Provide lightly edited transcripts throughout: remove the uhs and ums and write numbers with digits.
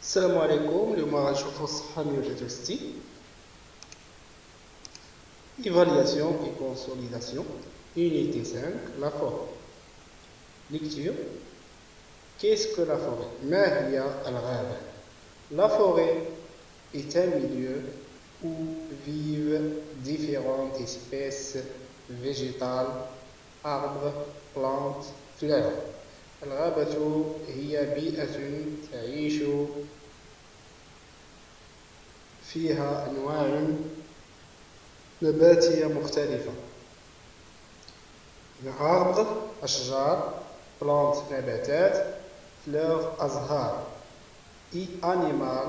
السلام عليكم. اليوم غنشوفو الصحة 163. Évaluation et consolidation. Unité 5. La forêt. Lecture. Qu'est-ce que la forêt? ما هي الغابة? La forêt est un milieu où vivent différentes espèces végétales, arbres, plantes, fleurs. الغابة هي بيئة تعيش فيها أنواع نباتية مختلفة. arbre أشجار، plant نباتات، fleur أزهار، animal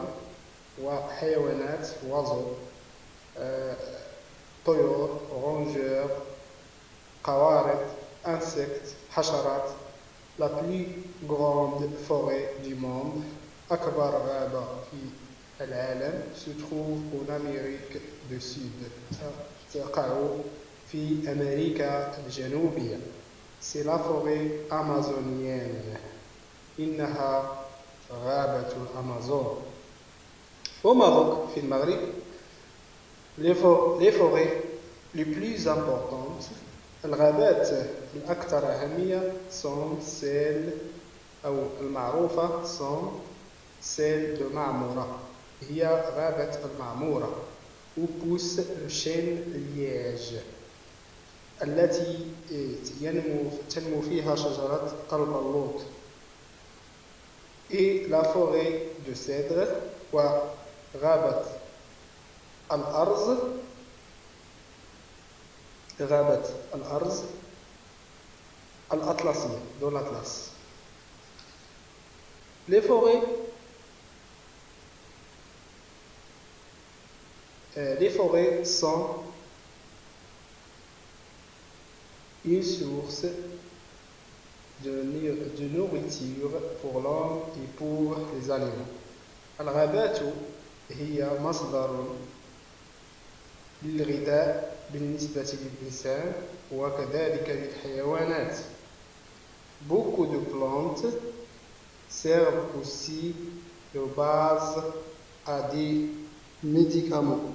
وحيوانات oiseaux، طيور rongeurs، قوارض insectes حشرات. La plus grande forêt du monde أكبر غابة في العالم se trouve en Amérique du Sud تقع في أمريكا الجنوبية. C'est la forêt amazonienne. إنها غابة الأمازون. Au Maroc في المغرب les forêts les plus importantes الغابات الأكثر أهمية sont celles أو المعروفة sont celles de معمورة. هي غابة المعمورة où pousse le chêne liège التي تنمو فيها شجرة البلوط. et la forêt de cèdre وغابة الأرز غابة الأرز الأطلسية de l'Atlas. Les forêts sont une source de nourriture pour l'homme et pour les animaux. الغابات هي مصدر للغذاء بالنسبة للإنسان وكذلك للحيوانات. Beaucoup de plantes servent aussi de base à des médicaments.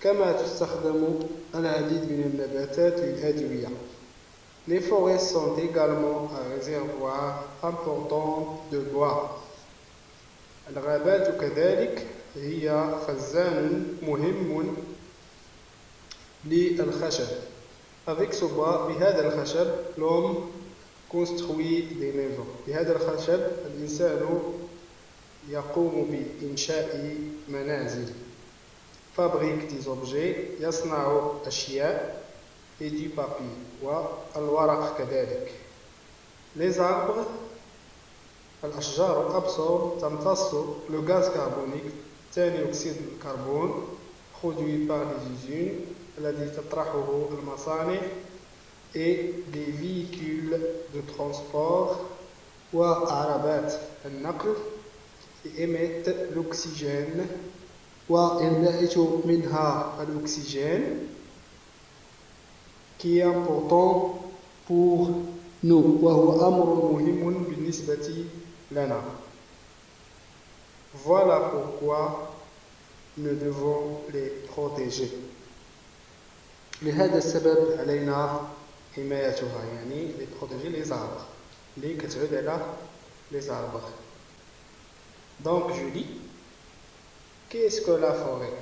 كما تستخدم العديد من النباتات للأدوية. Les forêts sont également un réservoir important de bois. الغابات كذلك هي خزان مهم للخشب. Avec ce bois بهذا الخشب l'homme construit des maisons. بهذا الخشب الإنسان يقوم بإنشاء منازل. fabrique des objets يصنع أشياء et du papier والورق كذلك. les arbres الأشجار تمتص le gaz carbonique ثاني أكسيد الكربون produit par les usines الذي تطرحه المصانع et des véhicules de transport وعربات النقل émettent l'oxygène وينبعث منها الأكسجين qui est important pour nous وهو أمر مهم بالنسبة لنا. Voilà pourquoi nous devons les protéger. لهذا السبب علينا حمايتها يعني les protéger les arbres اللي كتعود على les arbres. Donc je lis. Qu'est-ce que la forêt?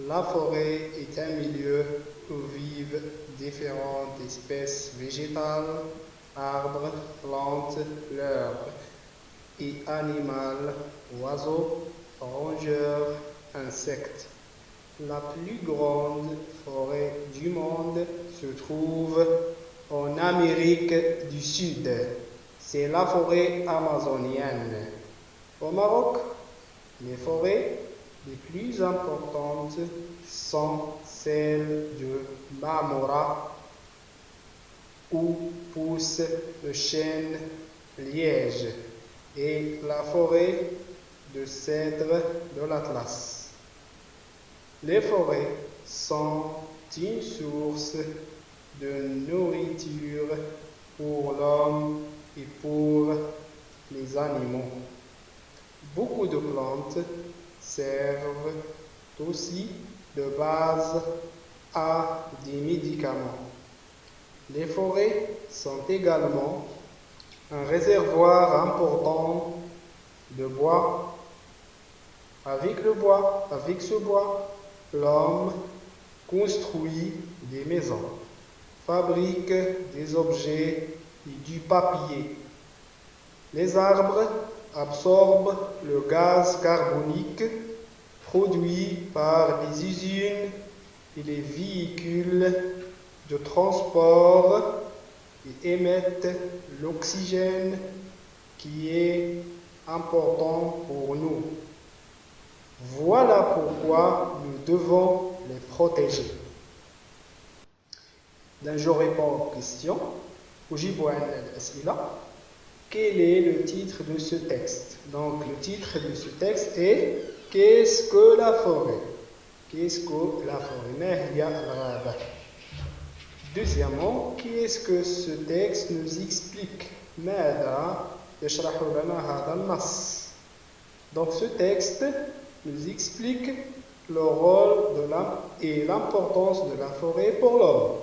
La forêt est un milieu où vivent différentes espèces végétales, arbres, plantes, fleurs et animaux, oiseaux, rongeurs, insectes. La plus grande forêt du monde se trouve en Amérique du Sud. C'est la forêt amazonienne. Au Maroc, les forêts les plus importantes sont celles de Marmora où pousse le chêne liège et la forêt de cèdre de l'Atlas. Les forêts sont une source de nourriture pour l'homme et pour les animaux. Beaucoup de plantes servent aussi de base à des médicaments. Les forêts sont également un réservoir important de bois. Avec ce bois, l'homme construit des maisons, fabrique des objets et du papier. Les arbres absorbent le gaz carbonique produit par les usines et les véhicules de transport et émettent l'oxygène qui est important pour nous. Voilà pourquoi nous devons les protéger. Donc, je réponds aux questions. Quel est le titre de ce texte? Donc, le titre de ce texte est Qu'est-ce que la forêt? Qu'est-ce que la forêt? Deuxièmement, qu'est-ce que ce texte nous explique? Donc, ce texte nous explique le rôle et l'importance de la forêt pour l'homme.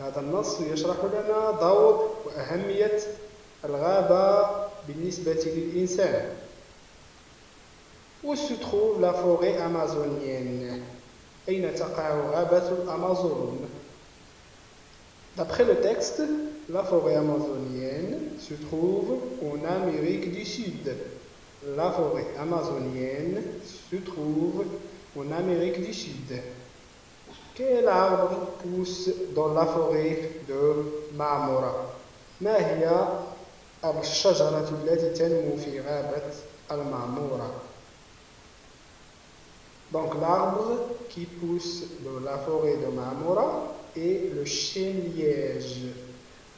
هذا النص يشرح لنا دور وأهمية الغابة بالنسبة للإنسان. Où se trouve la forêt amazonienne? أين تقع غابة الأمازون? D'après le texte, la forêt amazonienne se trouve en Amérique du Sud. La forêt amazonienne se trouve en Amérique du Sud. Quel arbre pousse dans la forêt de Marmora? ما هي الشجرة التي تنمو في غابة المعمورة? Donc l'arbre qui pousse dans la forêt de Marmora est le chêne liège.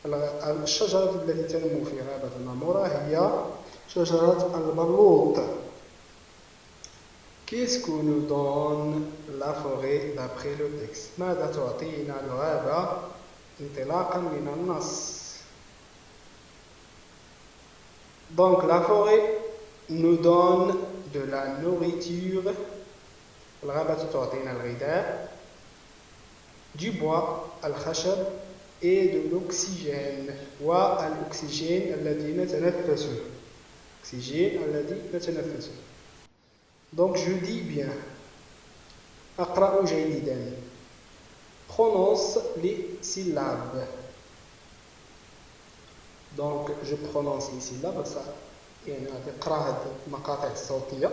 الشجرة التي تنمو في غابة المعمورة هي شجرة البلوط. Qu'est-ce que nous donne la forêt d'après le texte? ماذا تعطينا الغابة انطلاقا من النص? Donc la forêt nous donne de la nourriture. الغابة تعطينا الغذاء, du bois, الخشب, et de l'oxygène. والأكسجين الذي نتنفسه. Oxygène الذي نتنفسه. Donc je dis bien. أقرأ جيدا. Prononce les syllabes. Donc je prononce les syllabes. Ça يعني أقرأ هذه المقاطع الصوتية.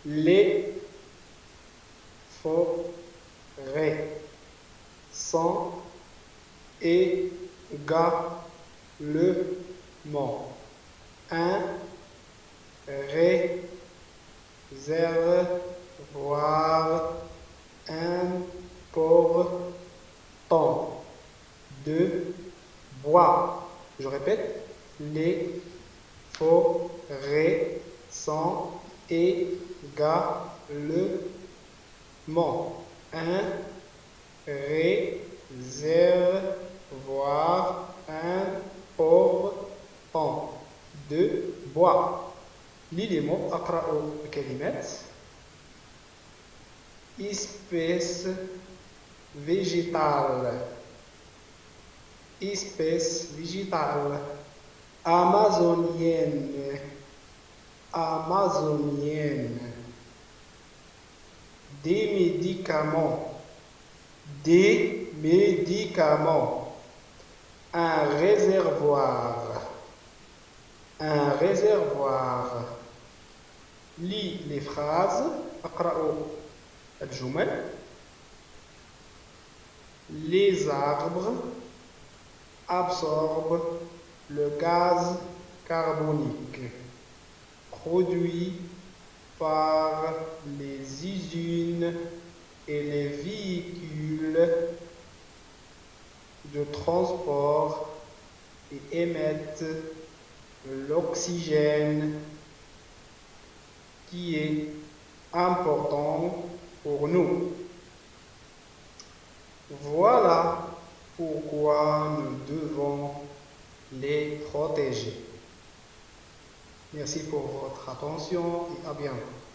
Les forêts sont également un réservoir important de bois. Je répète, les forêts sont également un réservoir important de bois. L'élément أقرأ الكلمات. Espèce végétale. Espèce végétale. Amazonienne. Amazonienne. Des médicaments. Des médicaments. Un réservoir. Un réservoir. Lis les phrases. أقرأ الجمل. Les arbres absorbent le gaz carbonique produit par les usines et les véhicules de transport et émettent l'oxygène qui est important pour nous. Voilà pourquoi nous devons les protéger. Merci pour votre attention et à bientôt.